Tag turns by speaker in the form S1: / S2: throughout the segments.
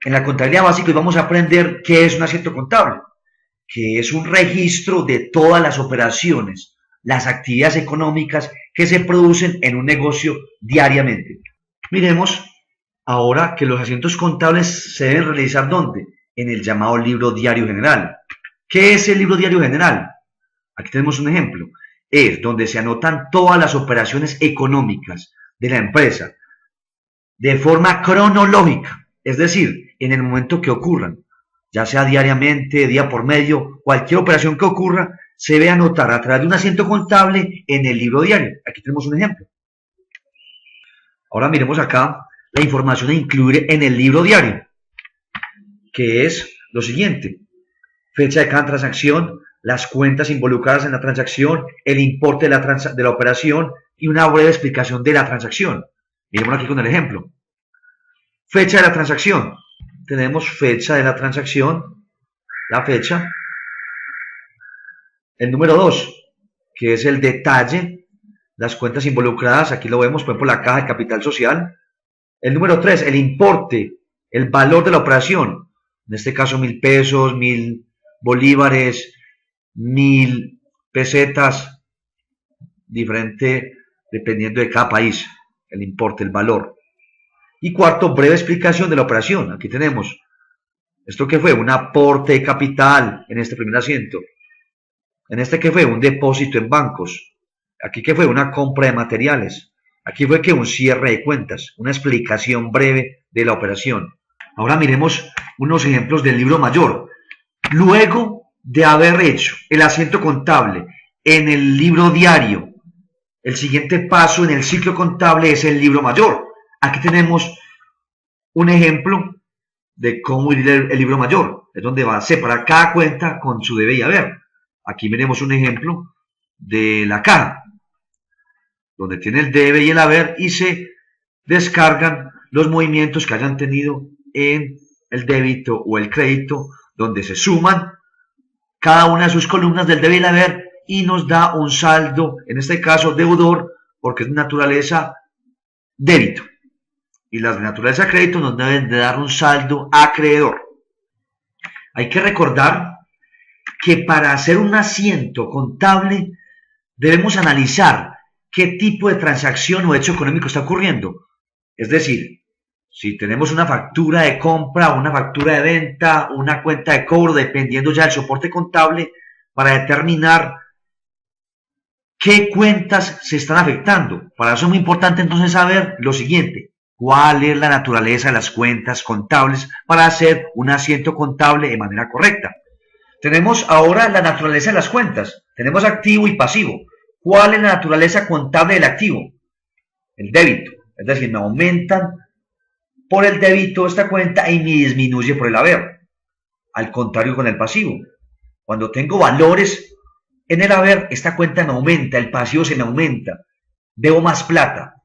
S1: En la contabilidad básica hoy vamos a aprender qué es un asiento contable, que es un registro de todas las operaciones, las actividades económicas que se producen en un negocio diariamente. Miremos ahora que los asientos contables se deben realizar ¿dónde? En el llamado libro diario general. ¿Qué es el libro diario general? Aquí tenemos un ejemplo. Es donde se anotan todas las operaciones económicas de la empresa de forma cronológica, es decir, en el momento que ocurran, ya sea diariamente, día por medio, cualquier operación que ocurra, se debe anotar a través de un asiento contable en el libro diario. Aquí tenemos un ejemplo. Ahora miremos acá la información a incluir en el libro diario, que es lo siguiente: fecha de cada transacción, las cuentas involucradas en la transacción, el importe de la operación y una breve explicación de la transacción. Miremos aquí con el ejemplo. Fecha de la transacción. Tenemos fecha de la transacción, la fecha. El número 2, que es el detalle, las cuentas involucradas, aquí lo vemos, por ejemplo, la caja de capital social. El número 3, el importe, el valor de la operación, en este caso 1.000 pesos, 1.000 bolívares, 1.000 pesetas, diferente dependiendo de cada país, el importe, el valor. Y cuarto, breve explicación de la operación. Aquí tenemos, ¿esto qué fue? Un aporte de capital en este primer asiento. En este, ¿qué fue? Un depósito en bancos. Aquí, ¿qué fue? Una compra de materiales. Aquí fue que un cierre de cuentas, una explicación breve de la operación. Ahora miremos unos ejemplos del libro mayor. Luego de haber hecho el asiento contable en el libro diario, el siguiente paso en el ciclo contable es el libro mayor. Aquí tenemos un ejemplo de cómo ir el libro mayor. Es donde va a separar cada cuenta con su debe y haber. Aquí veremos un ejemplo de la caja, donde tiene el debe y el haber y se descargan los movimientos que hayan tenido en el débito o el crédito, donde se suman cada una de sus columnas del debe y el haber y nos da un saldo, en este caso deudor, porque es de naturaleza débito. Y las de naturaleza crédito nos deben de dar un saldo acreedor. Hay que recordar que para hacer un asiento contable debemos analizar qué tipo de transacción o hecho económico está ocurriendo. Es decir, si tenemos una factura de compra, una factura de venta, una cuenta de cobro, dependiendo ya del soporte contable, para determinar qué cuentas se están afectando. Para eso es muy importante entonces saber lo siguiente: cuál es la naturaleza de las cuentas contables para hacer un asiento contable de manera correcta. Tenemos ahora la naturaleza de las cuentas. Tenemos activo y pasivo. ¿Cuál es la naturaleza contable del activo? El débito. Es decir, me aumentan por el débito esta cuenta y me disminuye por el haber. Al contrario con el pasivo. Cuando tengo valores en el haber, esta cuenta me aumenta, el pasivo se me aumenta. Debo más plata.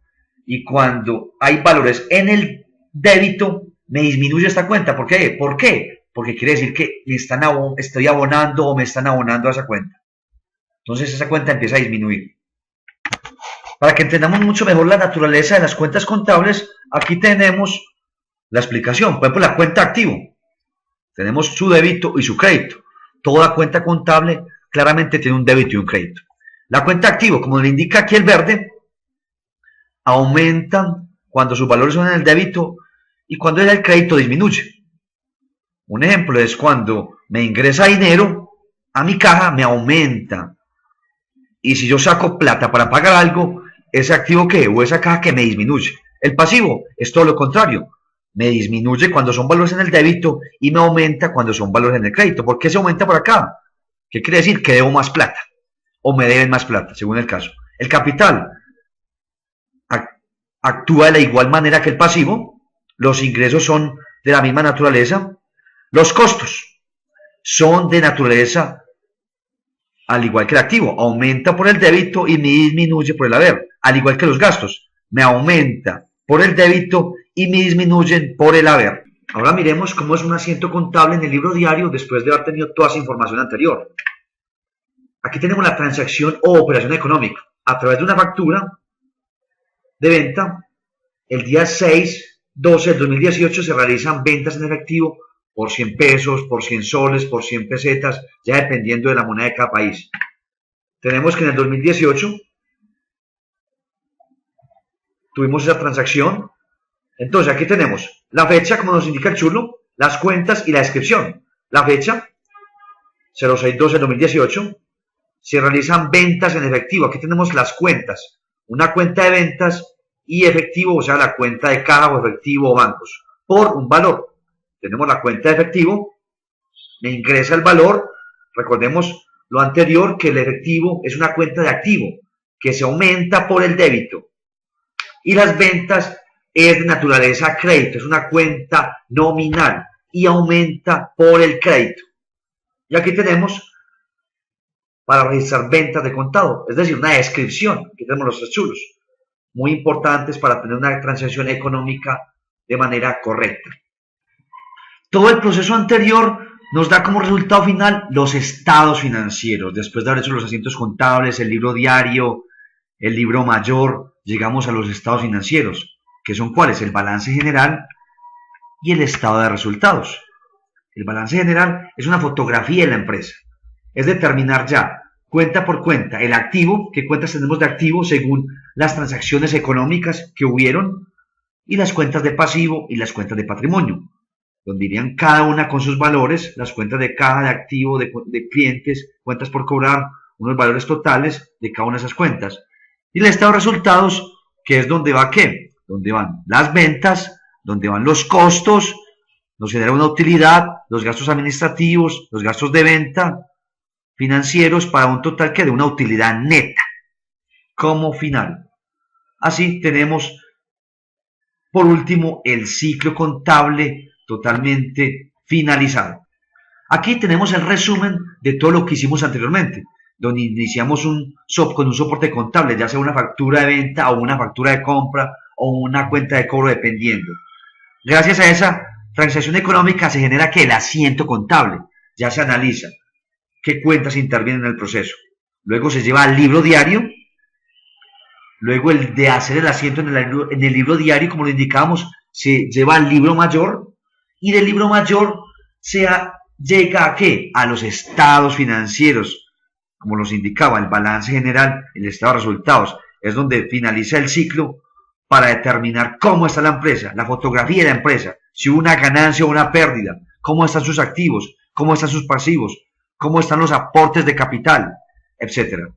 S1: Y cuando hay valores en el débito, me disminuye esta cuenta. ¿Por qué? ¿Por qué? Porque quiere decir que estoy abonando o me están abonando a esa cuenta. Entonces esa cuenta empieza a disminuir. Para que entendamos mucho mejor la naturaleza de las cuentas contables, aquí tenemos la explicación. Por ejemplo, la cuenta activo. Tenemos su débito y su crédito. Toda cuenta contable claramente tiene un débito y un crédito. La cuenta activo, como le indica aquí el verde, aumentan cuando sus valores son en el débito y cuando es el crédito disminuye. Un ejemplo es cuando me ingresa dinero a mi caja, me aumenta. Y si yo saco plata para pagar algo, ese activo que o esa caja que me disminuye. El pasivo es todo lo contrario. Me disminuye cuando son valores en el débito y me aumenta cuando son valores en el crédito. ¿Por qué se aumenta por acá? ¿Qué quiere decir? Que debo más plata o me deben más plata, según el caso. El capital actúa de la igual manera que el pasivo. Los ingresos son de la misma naturaleza. Los costos son de naturaleza al igual que el activo. Aumenta por el débito y me disminuye por el haber. Al igual que los gastos. Me aumenta por el débito y me disminuyen por el haber. Ahora miremos cómo es un asiento contable en el libro diario después de haber tenido toda esa información anterior. Aquí tenemos la transacción o operación económica. A través de una factura de venta, el día 6 12 del 2018 se realizan ventas en efectivo por 100 pesos, por 100 soles, por 100 pesetas, ya dependiendo de la moneda de cada país. Tenemos que en el 2018 tuvimos esa transacción. Entonces aquí tenemos la fecha, como nos indica el chulo, las cuentas y la descripción. La fecha, 06/12 del 2018, se realizan ventas en efectivo. Aquí tenemos las cuentas, una cuenta de ventas y efectivo, o sea, la cuenta de caja o efectivo o bancos, por un valor. Tenemos la cuenta de efectivo, me ingresa el valor, recordemos lo anterior, que el efectivo es una cuenta de activo, que se aumenta por el débito. Y las ventas es de naturaleza crédito, es una cuenta nominal y aumenta por el crédito. Y aquí tenemos para registrar ventas de contado, es decir, una descripción. Aquí tenemos los tres chulos, muy importantes para tener una transacción económica de manera correcta. Todo el proceso anterior nos da como resultado final los estados financieros. Después de haber hecho los asientos contables, el libro diario, el libro mayor, llegamos a los estados financieros, que son ¿cuáles? El balance general y el estado de resultados. El balance general es una fotografía de la empresa, es determinar ya cuenta por cuenta el activo, qué cuentas tenemos de activo según las transacciones económicas que hubieron, y las cuentas de pasivo y las cuentas de patrimonio, donde irían cada una con sus valores, las cuentas de caja, de activo, de clientes, cuentas por cobrar, unos valores totales de cada una de esas cuentas. Y el estado de resultados, que es donde va ¿qué? Donde van las ventas, donde van los costos, nos genera una utilidad, los gastos administrativos, los gastos de venta, financieros, para un total que de una utilidad neta, como final. Así tenemos, por último, el ciclo contable totalmente finalizado. Aquí tenemos el resumen de todo lo que hicimos anteriormente, donde iniciamos con un soporte contable, ya sea una factura de venta o una factura de compra o una cuenta de cobro, dependiendo. Gracias a esa transacción económica se genera que el asiento contable, ya se analiza qué cuentas intervienen en el proceso. Luego se lleva al libro diario, luego el de hacer el asiento en el libro diario, como lo indicábamos, se lleva al libro mayor, y del libro mayor llega ¿a qué? A los estados financieros, como los indicaba, el balance general, el estado de resultados, es donde finaliza el ciclo para determinar cómo está la empresa, la fotografía de la empresa, si hubo una ganancia o una pérdida, cómo están sus activos, cómo están sus pasivos, cómo están los aportes de capital, etcétera.